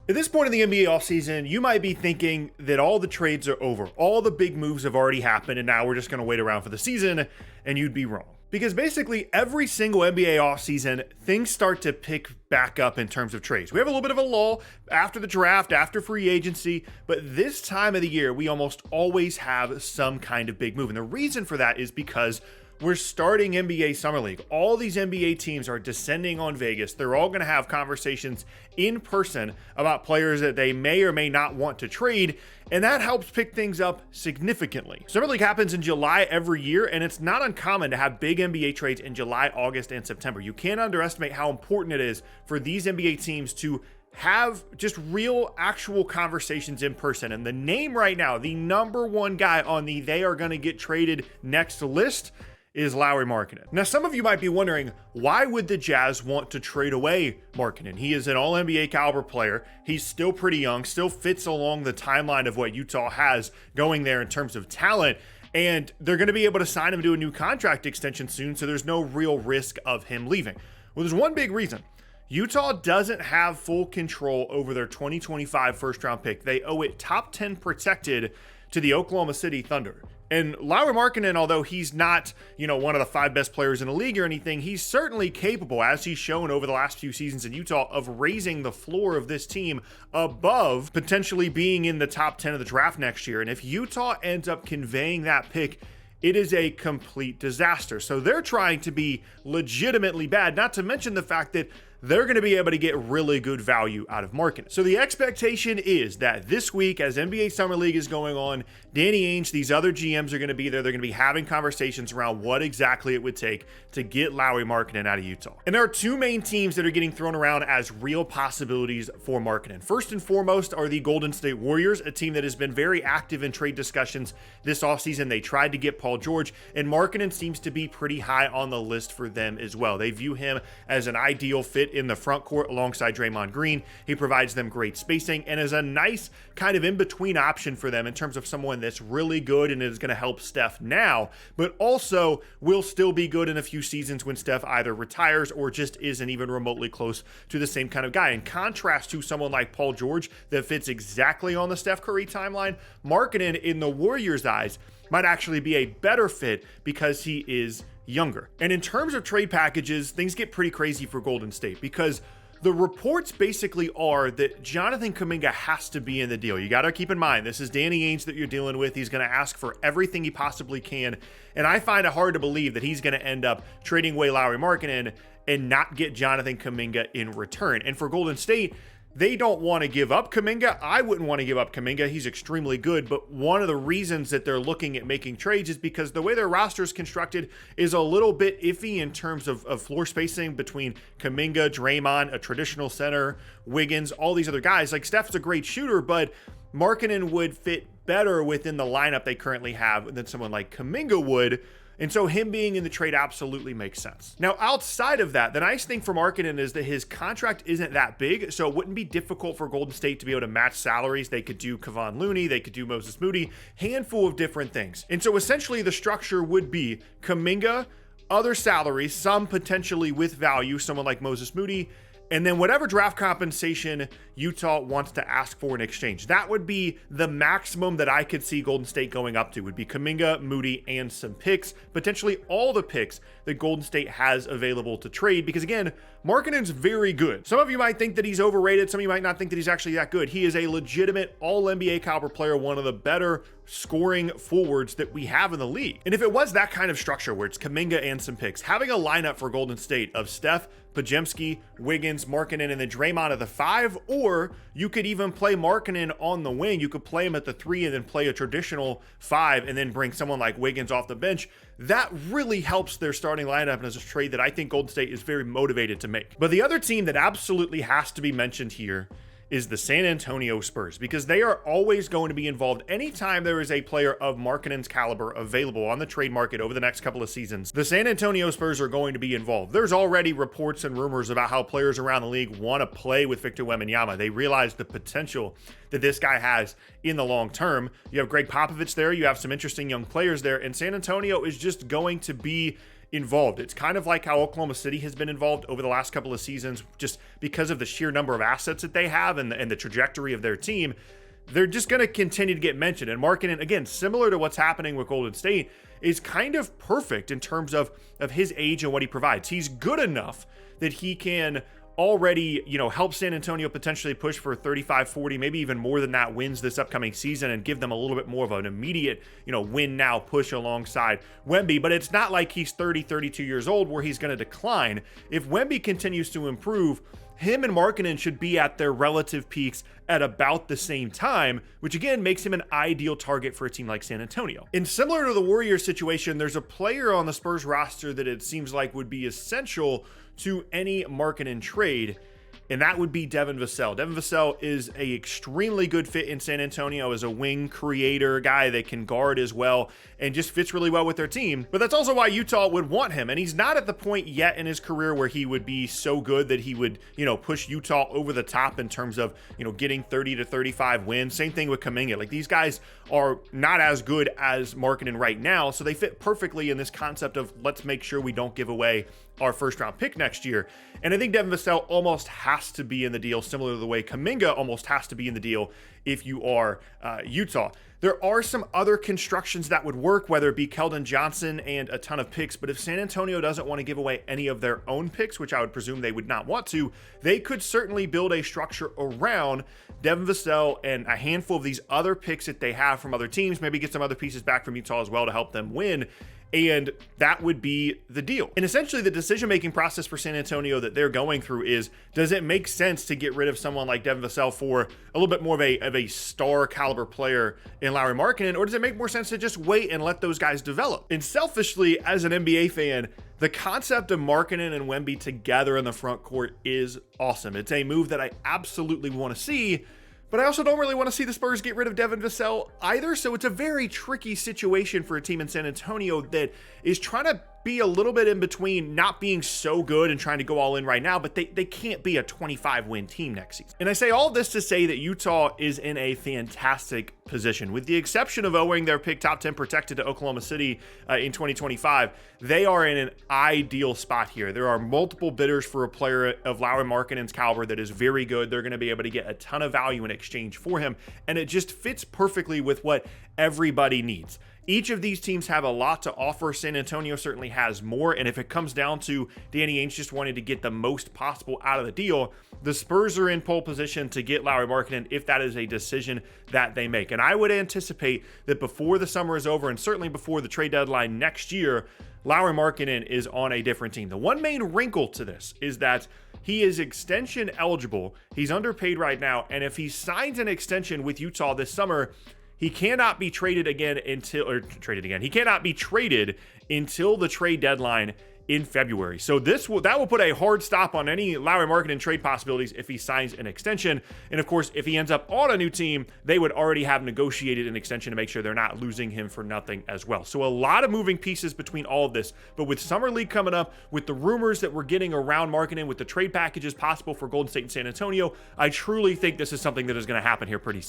At this point in the NBA offseason, you might be thinking that all the trades are over. All the big moves have already happened, and now we're just going to wait around for the season, and you'd be wrong. Because basically every single NBA offseason, things start to pick back up in terms of trades. We have a little bit of a lull after the draft, after free agency, but this time of the year, we almost always have some kind of big move. And the reason for that is because we're starting NBA Summer League. All these NBA teams are descending on Vegas. They're all going to have conversations in person about players that they may or may not want to trade, and that helps pick things up significantly. Summer League happens in July every year, and it's not uncommon to have big NBA trades in July, August, and September. You can't underestimate how important it is for these NBA teams to have just real, actual conversations in person. And the name right now, the number one guy on the they are going to get traded next list is Lauri Markkanen. Now, some of you might be wondering, why would the Jazz want to trade away Markkanen? He is an all-NBA caliber player. He's still pretty young, still fits along the timeline of what Utah has going there in terms of talent. And they're going to be able to sign him to a new contract extension soon, so there's no real risk of him leaving. Well, there's one big reason. Utah doesn't have full control over their 2025 first-round pick. They owe it top 10 protected to the Oklahoma City Thunder. And Lauri Markkanen, although he's not, one of the 5 best players in the league or anything, he's certainly capable, as he's shown over the last few seasons in Utah, of raising the floor of this team above potentially being in the top 10 of the draft next year. And if Utah ends up conveying that pick, it is a complete disaster. So they're trying to be legitimately bad, not to mention the fact that they're going to be able to get really good value out of Markkanen. So the expectation is that this week, as NBA Summer League is going on, Danny Ainge, these other GMs are going to be there. They're going to be having conversations around what exactly it would take to get Lauri Markkanen out of Utah. And there are 2 main teams that are getting thrown around as real possibilities for Markkanen. First and foremost are the Golden State Warriors, a team that has been very active in trade discussions this offseason. They tried to get Paul George, and Markkanen seems to be pretty high on the list for them as well. They view him as an ideal fit in the front court alongside Draymond Green. He provides them great spacing and is a nice kind of in-between option for them in terms of someone that's really good and is going to help Steph now, but also will still be good in a few seasons when Steph either retires or just isn't even remotely close to the same kind of guy. In contrast to someone like Paul George that fits exactly on the Steph Curry timeline, Markkanen in the Warriors' eyes might actually be a better fit because he is younger. And in terms of trade packages, things get pretty crazy for Golden State because the reports basically are that Jonathan Kuminga has to be in the deal. You got to keep in mind, this is Danny Ainge that you're dealing with. He's going to ask for everything he possibly can. And I find it hard to believe that he's going to end up trading away Lauri Markkanen and not get Jonathan Kuminga in return. And for Golden State, they don't want to give up Kuminga. I wouldn't want to give up Kuminga. He's extremely good, but one of the reasons that they're looking at making trades is because the way their roster is constructed is a little bit iffy in terms of floor spacing between Kuminga, Draymond, a traditional center, Wiggins, all these other guys. Like, Steph's a great shooter, but Markkanen would fit better within the lineup they currently have than someone like Kuminga would. And so him being in the trade absolutely makes sense. Now, outside of that, the nice thing for Markkanen is that his contract isn't that big, so it wouldn't be difficult for Golden State to be able to match salaries. They could do Kevon Looney, they could do Moses Moody, handful of different things. And so essentially the structure would be Kuminga, other salaries, some potentially with value, someone like Moses Moody, and then whatever draft compensation Utah wants to ask for in exchange. That would be the maximum that I could see Golden State going up to, would be Kuminga, Moody, and some picks, potentially all the picks that Golden State has available to trade, because again, Markkanen's very good. Some of you might think that he's overrated. Some of you might not think that he's actually that good. He is a legitimate all-NBA caliber player, one of the better scoring forwards that we have in the league. And if it was that kind of structure where it's Kuminga and some picks, having a lineup for Golden State of Steph, Podziemski, Wiggins, Markkanen, and then Draymond at the 5, or you could even play Markkanen on the wing. You could play him at the 3 and then play a traditional 5 and then bring someone like Wiggins off the bench. That really helps their starting lineup and is a trade that I think Golden State is very motivated to make. But the other team that absolutely has to be mentioned here is the San Antonio Spurs, because they are always going to be involved anytime there is a player of Markkanen's caliber available on the trade market over the next couple of seasons. The San Antonio Spurs are going to be involved. There's already reports and rumors about how players around the league want to play with Victor Wembanyama. They realize the potential that this guy has in the long term. You have Greg Popovich there. You have some interesting young players there, and San Antonio is just going to be involved. It's kind of like how Oklahoma City has been involved over the last couple of seasons, just because of the sheer number of assets that they have and the trajectory of their team. They're just going to continue to get mentioned. And Markkanen, again, similar to what's happening with Golden State, is kind of perfect in terms of his age and what he provides. He's good enough that he can already, help San Antonio potentially push for 35, 40, maybe even more than that wins this upcoming season and give them a little bit more of an immediate, win now push alongside Wemby. But it's not like he's 30, 32 years old where he's going to decline. If Wemby continues to improve, him and Markkanen should be at their relative peaks at about the same time, which again makes him an ideal target for a team like San Antonio. And similar to the Warriors situation, there's a player on the Spurs roster that it seems like would be essential to any Markkanen trade, and that would be Devin Vassell. Devin Vassell is an extremely good fit in San Antonio as a wing creator, guy that can guard as well, and just fits really well with their team. But that's also why Utah would want him, and he's not at the point yet in his career where he would be so good that he would, push Utah over the top in terms of, getting 30 to 35 wins. Same thing with Kuminga. Like, these guys are not as good as Markkanen right now, so they fit perfectly in this concept of let's make sure we don't give away our first round pick next year. And I think Devin Vassell almost has to be in the deal, similar to the way Kuminga almost has to be in the deal if you are Utah. There are some other constructions that would work, whether it be Keldon Johnson and a ton of picks, but if San Antonio doesn't want to give away any of their own picks, which I would presume they would not want to, they could certainly build a structure around Devin Vassell and a handful of these other picks that they have from other teams, maybe get some other pieces back from Utah as well to help them win. And that would be the deal. And essentially the decision-making process for San Antonio that they're going through is, does it make sense to get rid of someone like Devin Vassell for a little bit more of a star caliber player in Lauri Markkanen, or does it make more sense to just wait and let those guys develop? And selfishly, as an NBA fan, the concept of Markkanen and Wemby together in the front court is awesome. It's a move that I absolutely want to see, but I also don't really want to see the Spurs get rid of Devin Vassell either, so it's a very tricky situation for a team in San Antonio that is trying to be a little bit in between not being so good and trying to go all in right now, but they can't be a 25-win team next season. And I say all this to say that Utah is in a fantastic position. With the exception of owing their pick top 10 protected to Oklahoma City in 2025, they are in an ideal spot here. There are multiple bidders for a player of Lauri Markkanen's caliber that is very good. They're going to be able to get a ton of value in exchange for him, and it just fits perfectly with what everybody needs. Each of these teams have a lot to offer. San Antonio certainly has more, and if it comes down to Danny Ainge just wanting to get the most possible out of the deal, the Spurs are in pole position to get Lauri Markkanen if that is a decision that they make. And I would anticipate that before the summer is over, and certainly before the trade deadline next year, Lauri Markkanen is on a different team. The one main wrinkle to this is that he is extension eligible. He's underpaid right now, and if he signs an extension with Utah this summer, he cannot be traded again He cannot be traded until the trade deadline in February. So that will put a hard stop on any Lauri Markkanen trade possibilities if he signs an extension. And of course, if he ends up on a new team, they would already have negotiated an extension to make sure they're not losing him for nothing as well. So a lot of moving pieces between all of this. But with Summer League coming up, with the rumors that we're getting around Markkanen, with the trade packages possible for Golden State and San Antonio, I truly think this is something that is going to happen here pretty soon.